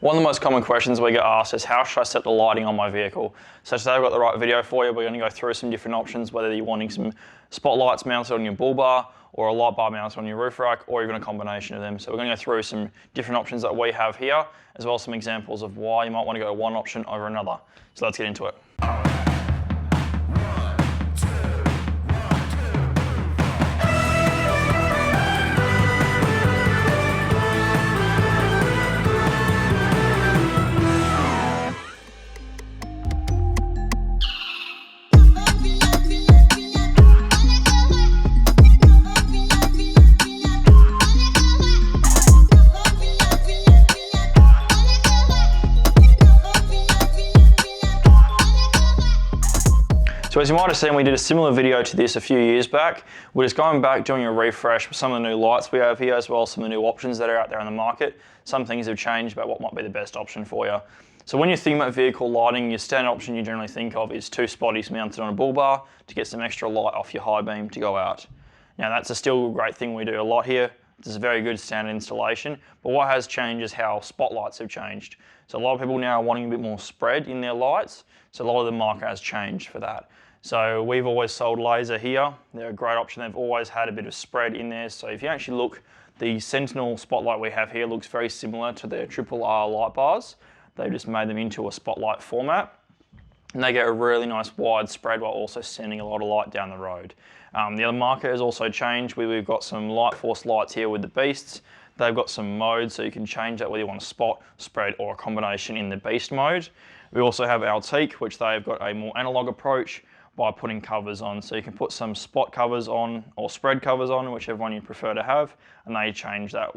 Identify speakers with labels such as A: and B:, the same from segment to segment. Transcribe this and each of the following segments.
A: One of the most common questions we get asked is how should I set the lighting on my vehicle? So today I've got the right video for you. We're going to go through some different options, whether you're wanting some spotlights mounted on your bull bar or a light bar mounted on your roof rack, or even a combination of them. So we're going to go through some different options that we have here, as well as some examples of why you might want to go to one option over another. So let's get into it. So as you might have seen, we did a similar video to this a few years back. We're just going back, doing a refresh with some of the new lights we have here, as well as some of the new options that are out there in the market. Some things have changed about what might be the best option for you. So when you're thinking about vehicle lighting, your standard option you generally think of is two spotties mounted on a bull bar to get some extra light off your high beam to go out. Now that's still a great thing we do a lot here. It's a very good standard installation, but what has changed is how spotlights have changed. So a lot of people now are wanting a bit more spread in their lights, so a lot of the market has changed for that. So we've always sold laser here. They're a great option. They've always had a bit of spread in there. So if you actually look, the Sentinel spotlight we have here looks very similar to their RRR light bars. They've just made them into a spotlight format. And they get a really nice wide spread while also sending a lot of light down the road. The other market has also changed. We've got some Lightforce lights here with the Beasts. They've got some modes, so you can change that whether you want a spot, spread, or a combination in the Beast mode. We also have Altique, which they've got a more analog approach by putting covers on. So you can put some spot covers on or spread covers on, whichever one you prefer to have, and they change that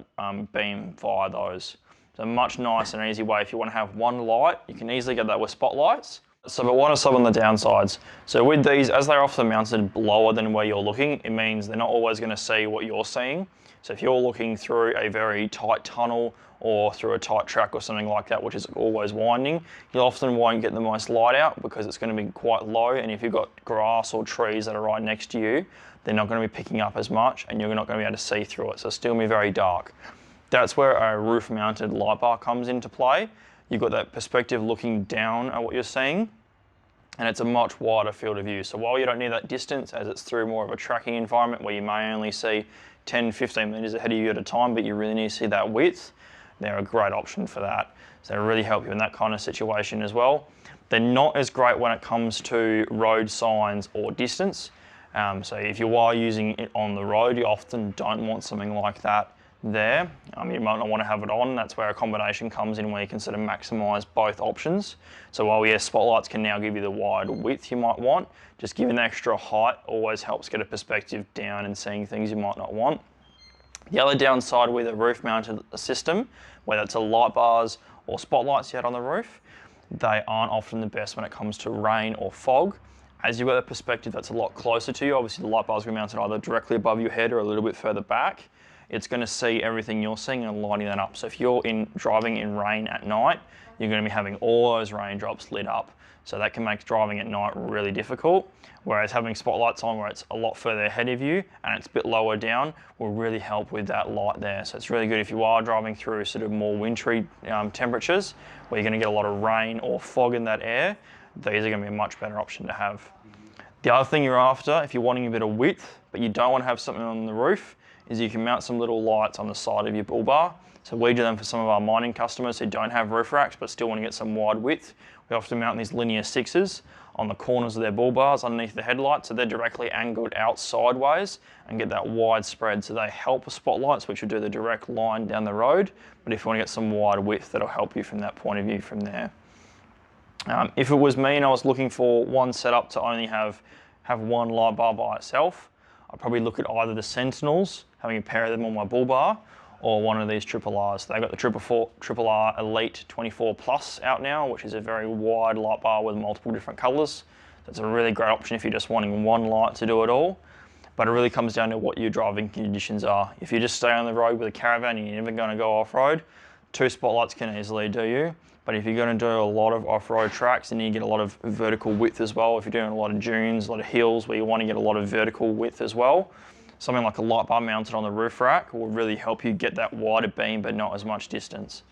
A: beam via those. So a much nicer and easy way if you want to have one light, you can easily get that with spotlights. So but what are some of the downsides? So with these, as they're often mounted lower than where you're looking, it means they're not always going to see what you're seeing. So if you're looking through a very tight tunnel or through a tight track or something like that, which is always winding, you often won't get the most light out because it's going to be quite low, and if you've got grass or trees that are right next to you, they're not going to be picking up as much and you're not going to be able to see through it, so it's still going to be very dark. That's where a roof mounted light bar comes into play. You've got that perspective looking down at what you're seeing, and it's a much wider field of view. So while you don't need that distance, as it's through more of a tracking environment where you may only see 10, 15 meters ahead of you at a time, but you really need to see that width, they're a great option for that. So they really help you in that kind of situation as well. They're not as great when it comes to road signs or distance. So if you are using it on the road, you often don't want something like that there. You might not want to have it on. That's where a combination comes in, where you can sort of maximize both options. So while yes, spotlights can now give you the wide width you might want, just giving the extra height always helps get a perspective down and seeing things you might not want. The other downside with a roof mounted system, whether it's a light bars or spotlights you had on the roof, they aren't often the best when it comes to rain or fog. As you've got a perspective that's a lot closer to you, obviously the light bars will be mounted either directly above your head or a little bit further back. It's going to see everything you're seeing and lighting that up. So if you're driving in rain at night, you're going to be having all those raindrops lit up. So that can make driving at night really difficult. Whereas having spotlights on where it's a lot further ahead of you and it's a bit lower down will really help with that light there. So it's really good if you are driving through sort of more wintry temperatures where you're going to get a lot of rain or fog in that air. These are going to be a much better option to have. The other thing you're after, if you're wanting a bit of width, but you don't want to have something on the roof, is you can mount some little lights on the side of your bull bar. So we do them for some of our mining customers who don't have roof racks but still want to get some wide width. We often mount these linear 6s on the corners of their bull bars underneath the headlights, so they're directly angled out sideways and get that wide spread. So they help with spotlights, which will do the direct line down the road, but if you want to get some wide width, that'll help you from that point of view from there. If it was me and I was looking for one setup to only have one light bar by itself, I'd probably look at either the Sentinels, having a pair of them on my bull bar, or one of these RRRs. They've got the RRR Elite 24 Plus out now, which is a very wide light bar with multiple different colors. That's a really great option if you're just wanting one light to do it all. But it really comes down to what your driving conditions are. If you just stay on the road with a caravan and you're never going to go off-road, two spotlights can easily do you. But if you're going to do a lot of off-road tracks, then you get a lot of vertical width as well. If you're doing a lot of dunes, a lot of hills where you want to get a lot of vertical width as well. Something like a light bar mounted on the roof rack will really help you get that wider beam but not as much distance.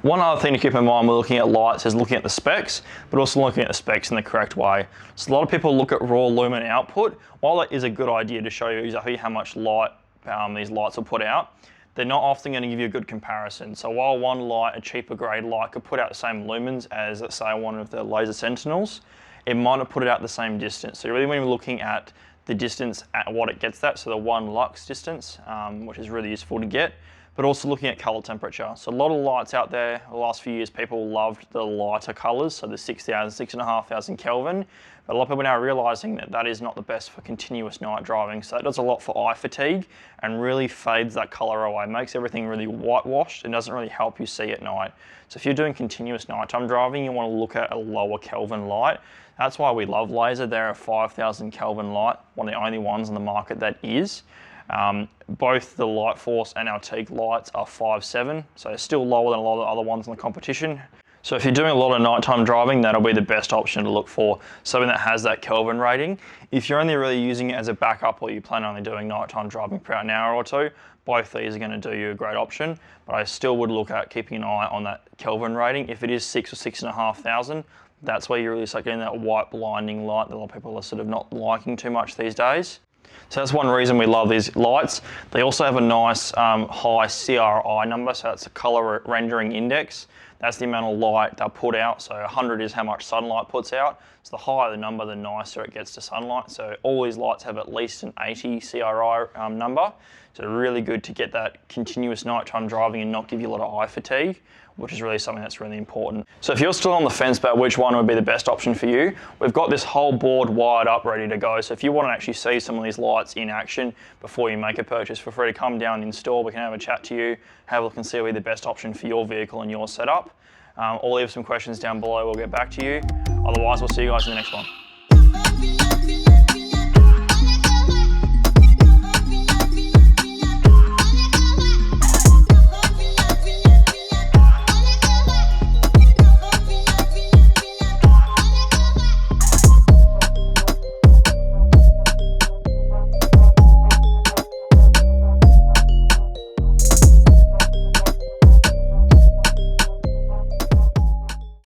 A: One other thing to keep in mind when looking at lights is looking at the specs, but also looking at the specs in the correct way. So a lot of people look at raw lumen output. While that is a good idea to show you exactly how much light these lights will put out, they're not often going to give you a good comparison. So while one light, a cheaper grade light, could put out the same lumens as, let's say, one of the laser sentinels, it might not put it out the same distance. So really when you're looking at the distance at what it gets that, so the 1 lux distance, which is really useful to get, but also looking at color temperature. So a lot of lights out there, the last few years people loved the lighter colors, so the 6,000, 6,500 Kelvin, but a lot of people are now realizing that that is not the best for continuous night driving. So that does a lot for eye fatigue and really fades that color away, makes everything really whitewashed and doesn't really help you see at night. So if you're doing continuous nighttime driving, you want to look at a lower Kelvin light. That's why we love laser. They're a 5,000 Kelvin light, one of the only ones on the market that is. Both the Lightforce and our Teague lights are 5.7, so it's still lower than a lot of the other ones in the competition. So if you're doing a lot of nighttime driving, that'll be the best option to look for, something that has that Kelvin rating. If you're only really using it as a backup or you plan on only doing nighttime driving for an hour or two, both these are going to do you a great option, but I still would look at keeping an eye on that Kelvin rating. If it is 6 or 6,500, that's where you really start getting that white blinding light that a lot of people are sort of not liking too much these days. So that's one reason we love these lights. They also have a nice high CRI number, so that's a color rendering index. That's the amount of light they'll put out. So 100 is how much sunlight puts out. So the higher the number, the nicer it gets to sunlight. So all these lights have at least an 80 CRI number. So really good to get that continuous nighttime driving and not give you a lot of eye fatigue, which is really something that's really important. So if you're still on the fence about which one would be the best option for you, we've got this whole board wired up ready to go. So if you want to actually see some of these lights in action before you make a purchase, feel free to come down in store. We can have a chat to you, have a look and see what would be the best option for your vehicle and your setup. Or leave some questions down below, we'll get back to you. Otherwise, we'll see you guys in the next one.